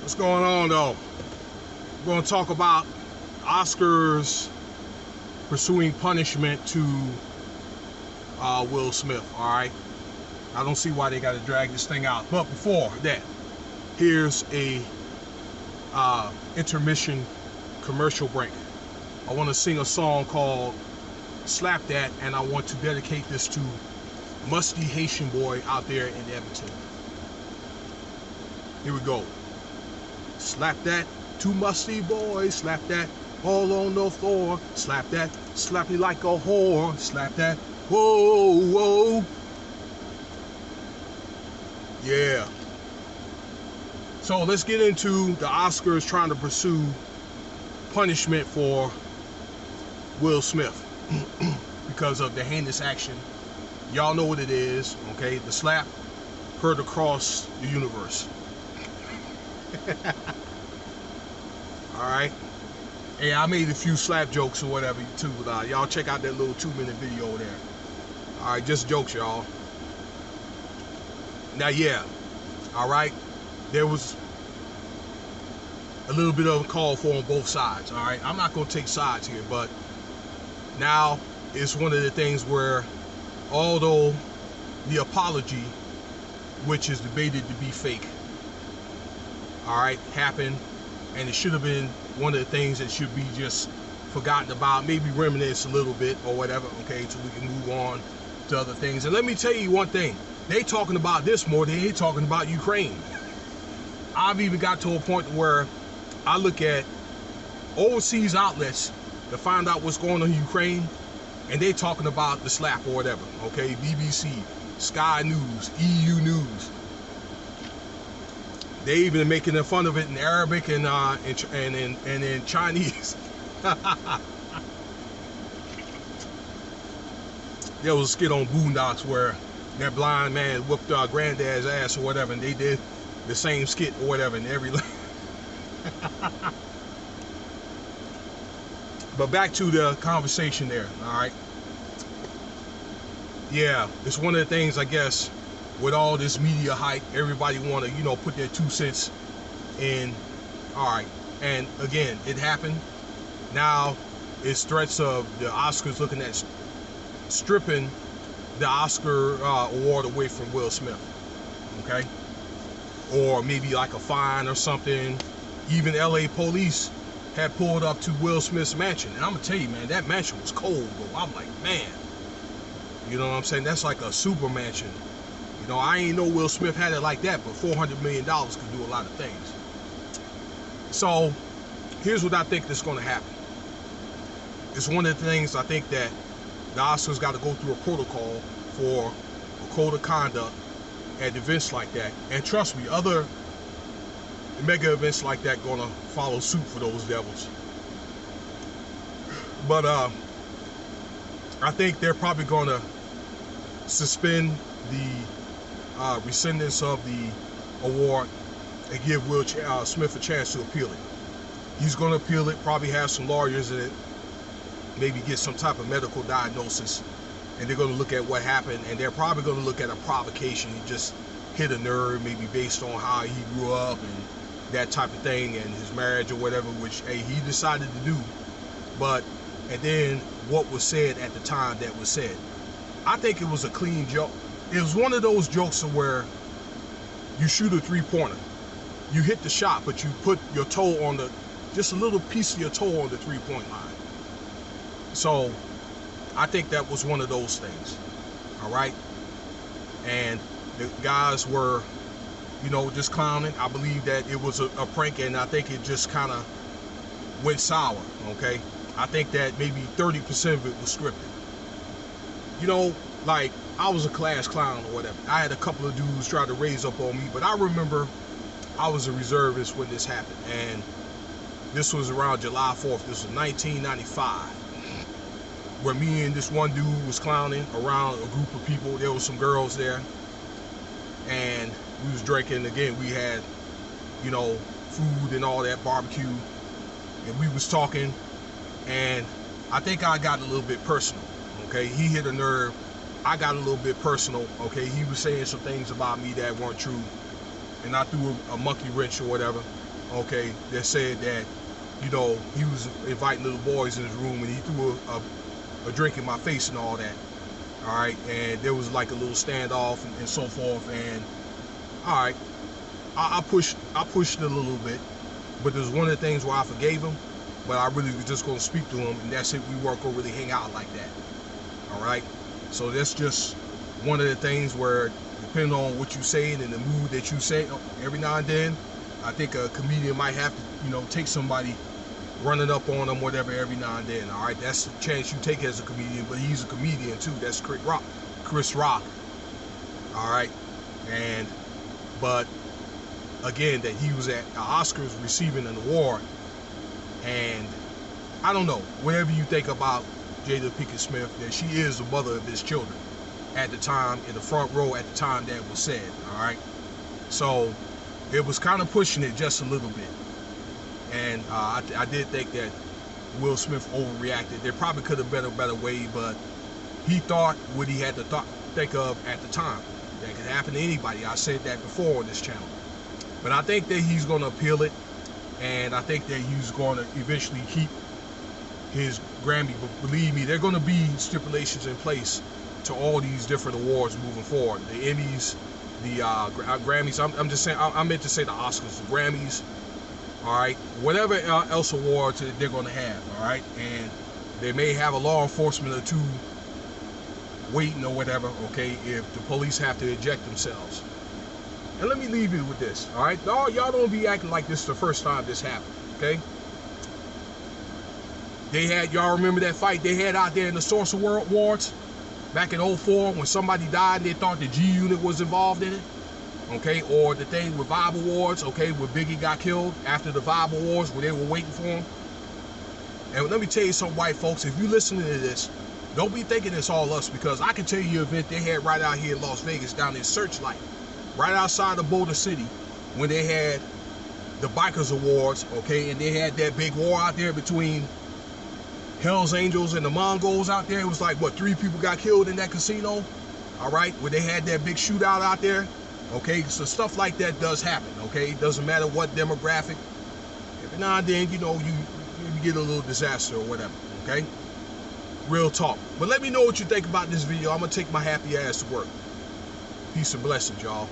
What's going on though? We're going to talk about Oscars pursuing punishment to Will Smith, all right? I don't see why they got to drag this thing out. But before that, here's a intermission commercial break. I want to sing a song called Slap That, and I want to dedicate this to Musty Haitian boy out there in Edmonton. Here we go. Slap that to Musty boy, slap that all on the floor, slap that, slap me like a whore, slap that, whoa, whoa. Yeah. So let's get into the Oscars trying to pursue punishment for Will Smith because of the heinous action. Y'all know what it is, okay? The slap heard across the universe. Alright. Hey, I made a few slap jokes or whatever too, but y'all check out that little 2-minute video there. Alright, just jokes, y'all. Now, yeah. Alright. There was a little bit of a call for on both sides. Alright. I'm not going to take sides here, but now it's one of the things where, although the apology, which is debated to be fake, alright, happened, and it should have been one of the things that should be just forgotten about, maybe reminisce a little bit or whatever, okay, so we can move on to other things. And let me tell you one thing, they talking about this more than they talking about Ukraine. I've even got to a point where I look at overseas outlets to find out what's going on in Ukraine, and they talking about the slap or whatever, okay, BBC, Sky News, EU News. They even making fun of it in Arabic and in Chinese. There was a skit on Boondocks where that blind man whooped our granddad's ass or whatever, and they did the same skit or whatever in every. But back to the conversation there, all right? Yeah, it's one of the things, I guess, with all this media hype, everybody want to, put their 2 cents in. All right, and again, it happened. Now it's threats of the Oscars looking at stripping the Oscar award away from Will Smith, okay? Or maybe like a fine or something. Even LA police had pulled up to Will Smith's mansion. And I'm gonna tell you, man, that mansion was cold, bro. I'm like, man, you know what I'm saying? That's like a super mansion. I ain't know Will Smith had it like that, but $400 million could do a lot of things. So here's what I think is going to happen. It's one of the things I think that the Oscars got to go through a protocol for a code of conduct at events like that. And trust me, other mega events like that going to follow suit for those devils. But I think they're probably going to suspend the rescindance of the award and give Will Smith a chance to appeal it. He's going to appeal it, probably have some lawyers in it, maybe get some type of medical diagnosis, and they're going to look at what happened, and they're probably going to look at a provocation. He just hit a nerve, maybe based on how he grew up and that type of thing, and his marriage or whatever, which, hey, he decided to do. And then what was said at the time that was said. I think it was a clean joke. It was one of those jokes where you shoot a 3-pointer. You hit the shot, but you put your toe on just a little piece of your toe on the 3-point line. So I think that was one of those things. All right. And the guys were, just clowning. I believe that it was a prank, and I think it just kind of went sour. Okay. I think that maybe 30% of it was scripted. Like, I was a class clown or whatever. I had a couple of dudes try to raise up on me, but I remember I was a reservist when this happened, and this was around July 4th. This was 1995, where me and this one dude was clowning around a group of people. There was some girls there, and we was drinking. Again, we had, food and all that, barbecue, and we was talking, and I think I got a little bit personal, okay? He hit a nerve. I got a little bit personal, okay? He was saying some things about me that weren't true, and I threw a monkey wrench or whatever, okay, that said that, you know, he was inviting little boys in his room and he threw a drink in my face and all that. All right, and there was like a little standoff and so forth. And all right, I pushed it a little bit, but there's one of the things where I forgave him, but I really was just gonna speak to him, and that's it. We weren't gonna really hang out like that. All right, so that's just one of the things where, depending on what you say and in the mood that you say, every now and then, I think a comedian might have to, you know, take somebody running up on them, whatever, every now and then. All right, that's the chance you take as a comedian, but he's a comedian too. That's Chris Rock. All right, but again, that he was at the Oscars receiving an award, and I don't know, whatever you think about Jada Pinkett Smith, that she is the mother of his children at the time, in the front row at the time that was said. All right, so it was kind of pushing it just a little bit. And I did think that Will Smith overreacted. There probably could have been a better way, but he thought what he had to think of at the time. That could happen to anybody. I said that before on this channel. But I think that he's going to appeal it, and I think that he's going to eventually keep his Grammy. But believe me, there are going to be stipulations in place to all these different awards moving forward. The Emmys, the Grammys. I'm just saying, I meant to say the Oscars, the Grammys. All right, whatever else awards they're going to have, all right, and they may have a law enforcement or two waiting or whatever, okay, if the police have to eject themselves. And let me leave you with this, all right, y'all don't be acting like this is the first time this happened, okay? They had, y'all remember that fight they had out there in the Source Awards back in '04 when somebody died and they thought the G Unit was involved in it? Okay, or the thing with Vibe Awards, okay, where Biggie got killed after the Vibe Awards, where they were waiting for him. And let me tell you something, white folks, if you listening to this, don't be thinking it's all us, because I can tell you an event they had right out here in Las Vegas, down in Searchlight, right outside of Boulder City, when they had the Bikers Awards, okay, and they had that big war out there between Hell's Angels and the Mongols out there. It was like, what, 3 people got killed in that casino, all right, where they had that big shootout out there. Okay, so stuff like that does happen, okay? It doesn't matter what demographic. Every now and then, you know, you get a little disaster or whatever, okay? Real talk. But let me know what you think about this video. I'm going to take my happy ass to work. Peace and blessings, y'all.